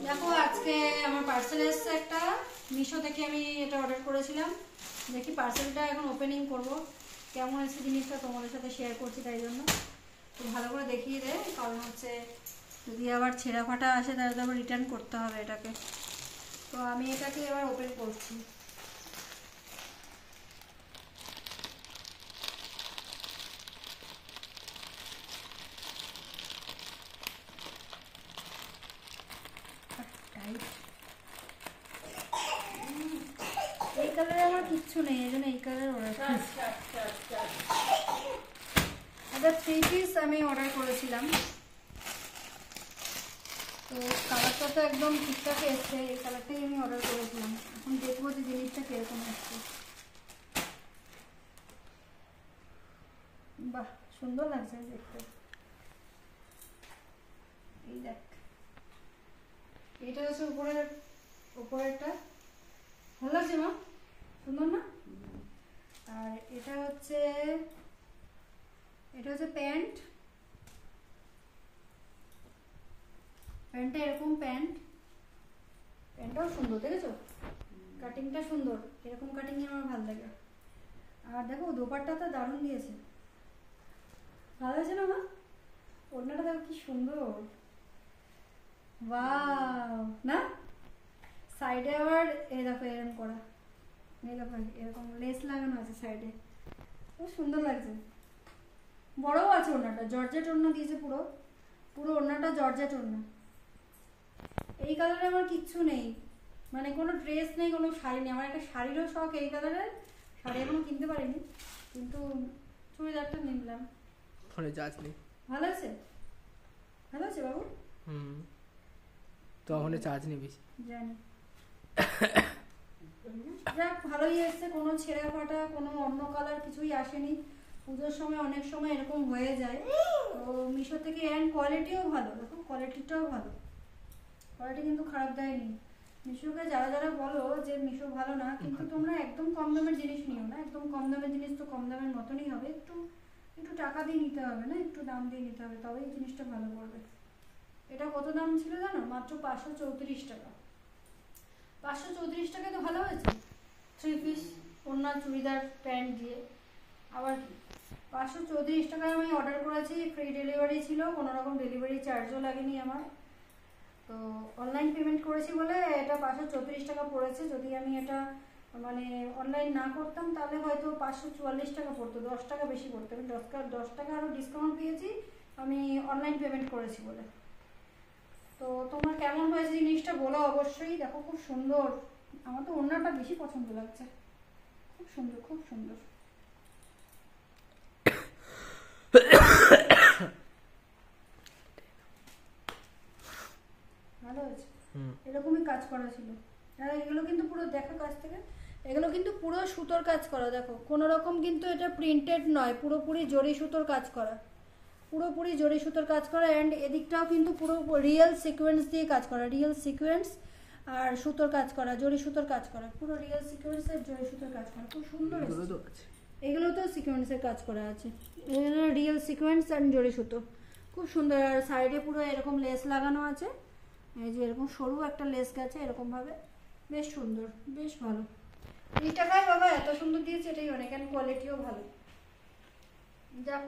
দেখো আজকে আমার পার্সেল এসেছে একটা মিশো থেকে, আমি এটা অর্ডার করেছিলাম। দেখি পার্সেলটা এখন ওপেনিং করব, কেমন এসেছে জিনিসটা তোমাদের সাথে শেয়ার করছি, তাই জন্য তো ভালো করে দেখিয়ে দে, কারণ হচ্ছে যদি আবার ছেঁড়া ফাটা আসে তাহলে তো আবার রিটার্ন করতে হবে এটাকে। তো আমি এটাকে এবার ওপেন করছি। এই কালারে আমার কিচ্ছু নেই, এই জন্য এই কালার অর্ডার করেছি। একটা 3 পিস আমি অর্ডার করেছিলাম, তো কালারটা তো একদম ঠিকঠাক এসছে, এই কালারটাই আমি অর্ডার করেছিলাম। এখন দেখবো যে জিনিসটা কিরকম আসছে। বাহ, সুন্দর লাগছে দেখতে। এই দেখ, এটা হচ্ছে উপরেরটা, ভালো লাগছে মা, সুন্দর না? আর এটা হচ্ছে প্যান্ট, প্যান্টটা এরকম প্যান্টটাও সুন্দর, দেখেছো কাটিংটা সুন্দর, এরকম কাটিং আমার ভালো লাগে। আর দেখো দোপাট্টাটা দারুণ দিয়েছে, ভালো আছে না মা? ওড়নাটা দেখো কি সুন্দর, ওয়াও না? সাইডে আবার এই দেখো এরকম করা, এই দেখো এরকম লেস লাগানো আছে সাইডে, খুব সুন্দর লাগছে। বড়ও আছে ওড়নাটা, জর্জেট ওড়না দিয়েছে, পুরো ওড়নাটা জর্জেট ওড়না। এই কালারে আমার কিচ্ছু নেই, মানে কোনো ড্রেস নেই, কোনো শাড়ি নেই। আমার একটা শাড়িরও শখ এই কালারের, শাড়ি এখনো কিনতে পারিনি, কিন্তু চুড়িদারটা নিলাম। ফোনে চার্জ নেই। ভালো আছে, ভালো আছে বাবু। তো ফোনে চার্জ নেই বেশি, জানি। যাক, ভালোই এসছে, কোনো ছেঁড়া ফাটা কোনো অন্য কালার কিছুই আসেনি। পুজোর সময় অনেক সময় এরকম হয়ে যায়, তো মিশো থেকে অ্যান্ড কোয়ালিটিও ভালো, দেখো কোয়ালিটিটাও ভালো, কোয়ালিটি কিন্তু খারাপ দেয়নি। মিশোকে যারা যারা বলো যে মিশো ভালো না, কিন্তু তোমরা একদম কম দামের জিনিস নিও না, একদম কম দামের জিনিস তো কম দামের মতনই হবে, একটু টাকা দিয়ে নিতে হবে না, একটু দাম দিয়ে নিতে হবে, তবেই জিনিসটা ভালো পড়বে। এটা কত দাম ছিল জানো? মাত্র 534 টাকা। 534 টাকা তো ভালো হয়েছে, 3 পিস ওড়না চুড়িদার প্যান্ট দিয়ে। আবার 534 টাকায় আমি অর্ডার করেছি, ফ্রি ডেলিভারি ছিল, কোনো রকম ডেলিভারি চার্জও লাগেনি আমার। তো অনলাইন পেমেন্ট করেছি বলে এটা 534 টাকা পড়েছে। যদি আমি এটা মানে অনলাইন না করতাম তাহলে হয়তো 544 টাকা পড়তো, 10 টাকা বেশি পড়তো। আমি 10 টাকা আরও ডিসকাউন্ট পেয়েছি আমি অনলাইন পেমেন্ট করেছি বলে। তো তোমার কেমন হয়েছে জিনিসটা বলো অবশ্যই। দেখো খুব সুন্দর, আমার তো ওড়নাটা বেশি পছন্দ লাগছে, খুব সুন্দর, খুব সুন্দর। ভালো হয়েছে, এরকমই কাজ করা ছিল। আর এগুলো কিন্তু পুরো দেখো কাছ থেকে, এগুলো কিন্তু পুরো সুতোর কাজ করা, দেখো কোনো রকম কিন্তু এটা প্রিন্টেড নয়, পুরোপুরি জরি সুতোর কাজ করা, পুরোপুরি জরি সুতোর কাজ করা। অ্যান্ড এদিকটাও কিন্তু পুরো রিয়েল সিকোয়েন্স দিয়ে কাজ করা, রিয়েল সিকোয়েন্স আর সুতোর কাজ করা, জরি সুতোর কাজ করা, পুরো রিয়েল সিকোয়েন্স আর জরি সুতোর কাজ করা, খুব সুন্দর। এগুলো তো সিকোয়েন্সের কাজ করা আছে, এগুলো রিয়েল সিকোয়েন্স আর জরি সুতো, খুব সুন্দর। আর সাইডে পুরো এরকম লেস লাগানো আছে, এই যে এরকম সরু একটা লেস গেছে এরকম ভাবে, বেশ সুন্দর, বেশ ভালো। এই টাকায় বাবা এত সুন্দর দিয়েছে, এটাই অনেক, কোয়ালিটিও ভালো। যাক,